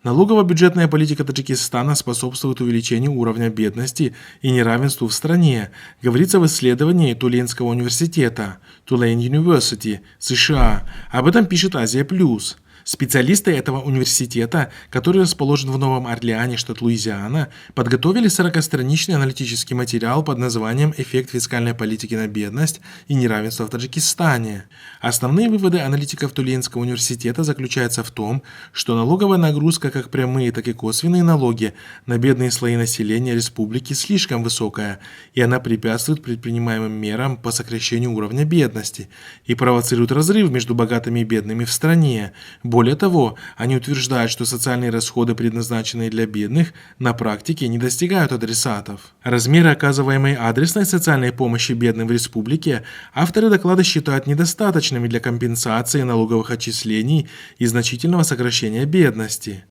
Налогово-бюджетная политика Таджикистана способствует увеличению уровня бедности и неравенству в стране, говорится в исследовании Тулейнского университета Tulane University, США. Об этом пишет Азия Плюс. Специалисты этого университета, который расположен в Новом Орлеане, штат Луизиана, подготовили 40-страничный аналитический материал под названием «Эффект фискальной политики на бедность и неравенство в Таджикистане». Основные выводы аналитиков Тулейнского университета заключаются в том, что налоговая нагрузка, как прямые, так и косвенные налоги на бедные слои населения республики слишком высокая, и она препятствует предпринимаемым мерам по сокращению уровня бедности и провоцирует разрыв между богатыми и бедными в стране. Более того, они утверждают, что социальные расходы, предназначенные для бедных, на практике не достигают адресатов. Размеры оказываемой адресной социальной помощи бедным в республике авторы доклада считают недостаточными для компенсации налоговых отчислений и значительного сокращения бедности.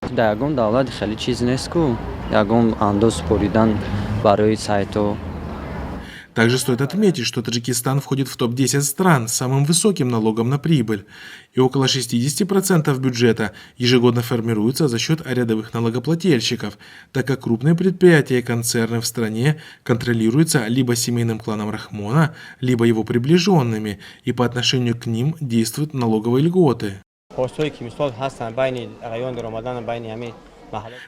Также стоит отметить, что Таджикистан входит в топ-10 стран с самым высоким налогом на прибыль, и около 60% бюджета ежегодно формируется за счет рядовых налогоплательщиков, так как крупные предприятия и концерны в стране контролируются либо семейным кланом Рахмона, либо его приближенными, и по отношению к ним действуют налоговые льготы.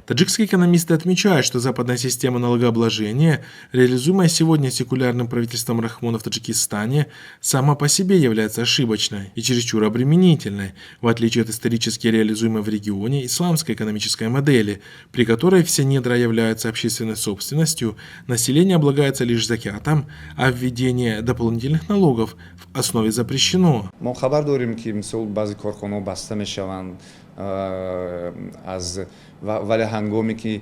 Таджикские экономисты отмечают, что западная система налогообложения, реализуемая сегодня секулярным правительством Рахмона в Таджикистане, сама по себе является ошибочной и чересчур обременительной, в отличие от исторически реализуемой в регионе исламской экономической модели, при которой все недра являются общественной собственностью, население облагается лишь закятом, а введение дополнительных налогов в основе запрещено. ولی هنگامی که